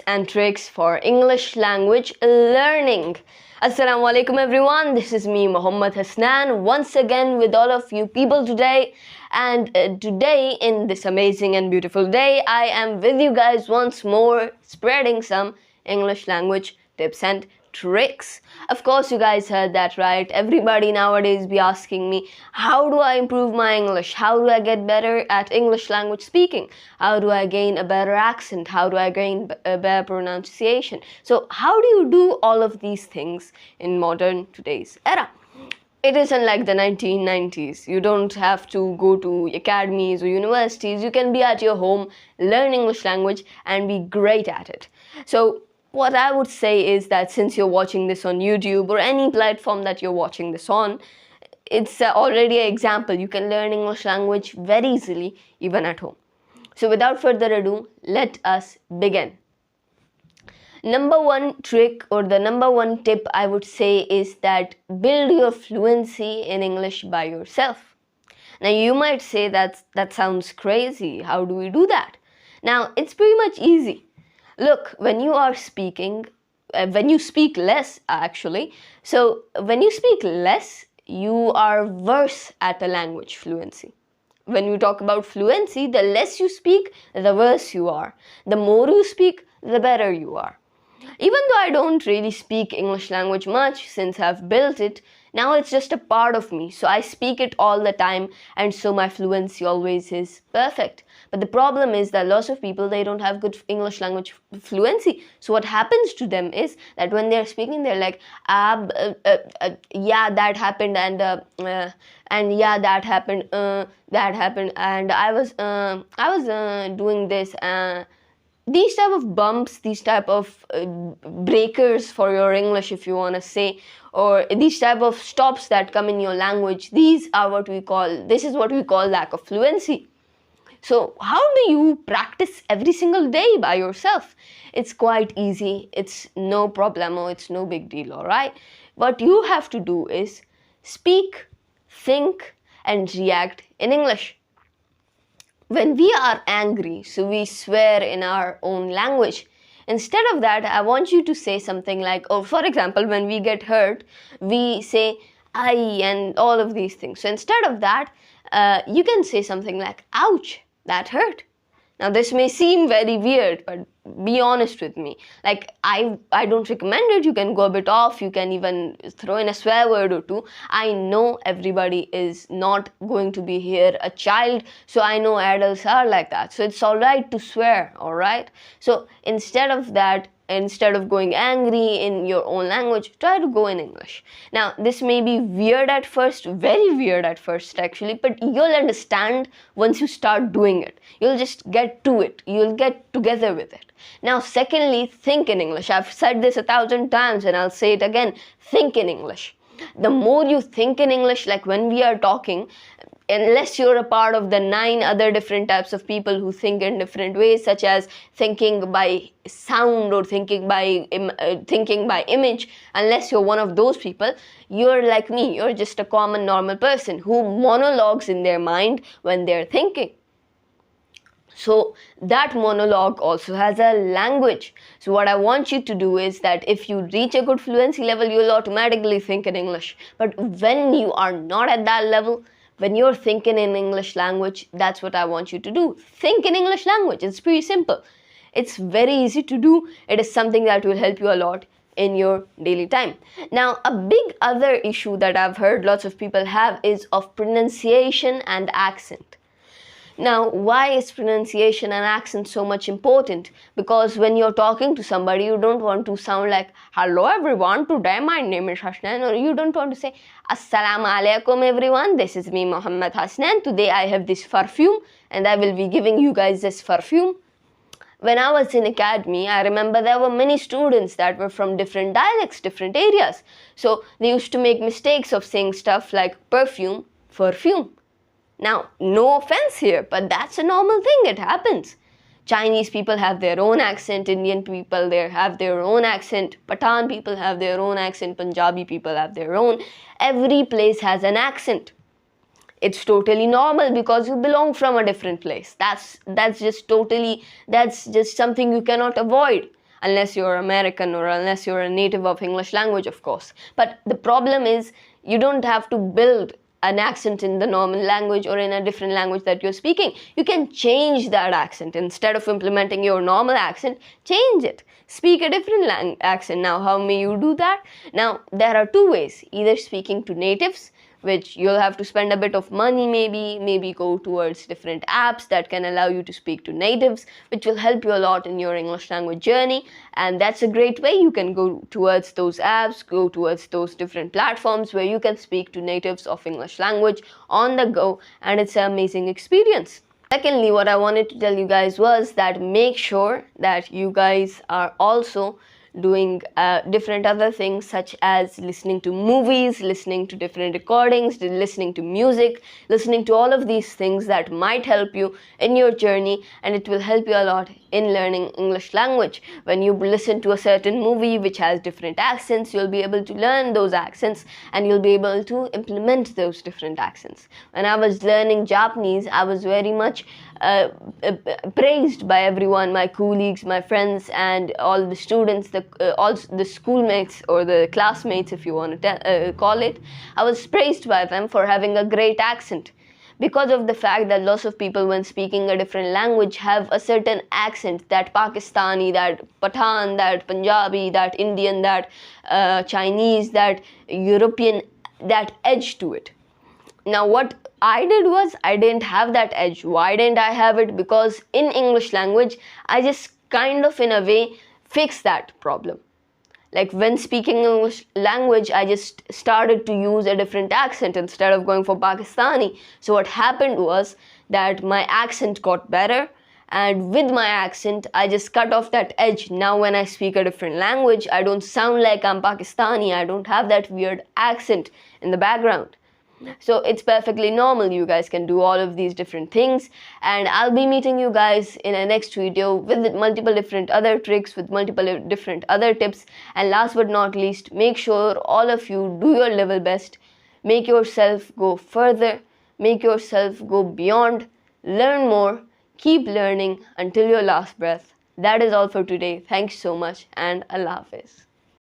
and tricks for English language learning. Assalamu alaikum everyone, this is me Muhammad Hasnain once again with all of you people today, and today in this amazing and beautiful day I am with you guys once more spreading some English language tips and tricks. Of course, you guys heard that right. Everybody nowadays be asking me, how do I improve my English? How do I get better at English language speaking? How do I gain a better accent? How do I gain a better pronunciation? So how do you do all of these things in modern today's era? It isn't like the 1990s. You don't have to go to academies or universities. You can be at your home, learn English language and be great at it. So what I would say is that since you're watching this on YouTube or any platform that you're watching this on, it's already an example. You can learn English language very easily, even at home. So without further ado, let us begin. Number one trick or the number one tip I would say is that build your fluency in English by yourself. Now you might say that sounds crazy. How do we do that? Now it's pretty much easy. Look, when you are speaking, when you speak less actually, so when you speak less, you are worse at the language fluency. When you talk about fluency, the less you speak, the worse you are. The more you speak, the better you are. Even though I don't really speak English language much since I've built it, now it's just a part of me. So I speak it all the time and so my fluency always is perfect. But the problem is that lots of people, they don't have good English language fluency. So what happens to them is that when they're speaking, they're like, yeah, that happened and yeah, that happened, and I was doing this. These type of bumps, these type of breakers for your English, if you want to say, or these type of stops that come in your language, this is what we call lack of fluency. So how do you practice every single day by yourself? It's quite easy. It's no problemo. It's no big deal, all right? What you have to do is speak, think, and react in English. When we are angry, so we swear in our own language. Instead of that, I want you to say something like, or for example, when we get hurt, we say, I, and all of these things. So instead of that, you can say something like, ouch, that hurt. Now this may seem very weird, but be honest with me. Like I don't recommend it. You can go a bit off. You can even throw in a swear word or two. I know everybody is not going to be here a child. So I know adults are like that. So it's all right to swear, all right? So instead of that, instead of going angry in your own language, try to go in English. Now, this may be weird at first, very weird at first actually, but you'll understand once you start doing it. You'll just get to it. You'll get together with it. Now, secondly, think in English. I've said this 1,000 times and I'll say it again. Think in English. The more you think in English, like when we are talking, unless you're a part of the 9 other different types of people who think in different ways, such as thinking by sound or thinking by image, unless you're one of those people, you're like me. You're just a common normal person who monologues in their mind when they're thinking. So that monologue also has a language. So what I want you to do is that if you reach a good fluency level, you'll automatically think in English. But when you are not at that level, when you're thinking in English language, that's what I want you to do. Think in English language. It's pretty simple. It's very easy to do. It is something that will help you a lot in your daily time. Now, a big other issue that I've heard lots of people have is of pronunciation and accent. Now, why is pronunciation and accent so much important? Because when you're talking to somebody, you don't want to sound like, hello everyone, today my name is Hasnain, or you don't want to say, assalamu alaikum everyone, this is me Muhammad Hasnain, today I have this perfume and I will be giving you guys this perfume. When I was in academy, I remember there were many students that were from different dialects, different areas. So they used to make mistakes of saying stuff like perfume. Now, no offense here, but that's a normal thing. It happens. Chinese people have their own accent, Indian people have their own accent, Pathan people have their own accent, Punjabi people have their own. Every place has an accent. It's totally normal because you belong from a different place. That's just something you cannot avoid. unless you're American or unless you're a native of English language, of course. But the problem is you don't have to build an accent in the normal language or in a different language that you're speaking. You can change that accent. Instead of implementing your normal accent, change it. Speak a different accent. Now, how may you do that? Now, there are two ways. Either speaking to natives, which you'll have to spend a bit of money, maybe go towards different apps that can allow you to speak to natives, which will help you a lot in your English language journey. And that's a great way. You can go towards those apps, go towards those different platforms where you can speak to natives of English language on the go, and it's an amazing experience. Secondly, what I wanted to tell you guys was that make sure that you guys are also doing different other things, such as listening to movies, listening to different recordings, listening to music, listening to all of these things that might help you in your journey, and it will help you a lot in learning English language. When you listen to a certain movie which has different accents, you'll be able to learn those accents and you'll be able to implement those different accents. When I was learning Japanese, I was very much praised by everyone, my colleagues, my friends, and all the students, all the schoolmates or the classmates, if you want to call it. I was praised by them for having a great accent, because of the fact that lots of people, when speaking a different language, have a certain accent, that Pakistani, that Pathan, that Punjabi, that Indian, that Chinese, that European, that edge to it. Now, what I did was, I didn't have that edge. Why didn't I have it? Because in English language, I just kind of, in a way, fixed that problem. Like when speaking English language, I just started to use a different accent instead of going for Pakistani. So what happened was that my accent got better, and with my accent, I just cut off that edge. Now when I speak a different language, I don't sound like I'm Pakistani. I don't have that weird accent in the background. So it's perfectly normal. You guys can do all of these different things, and I'll be meeting you guys in a next video with multiple different other tricks, with multiple different other tips. And last but not least, make sure all of you do your level best. Make yourself go further, make yourself go beyond, learn more, keep learning until your last breath. That is all for today. Thanks so much, and Allah Hafiz.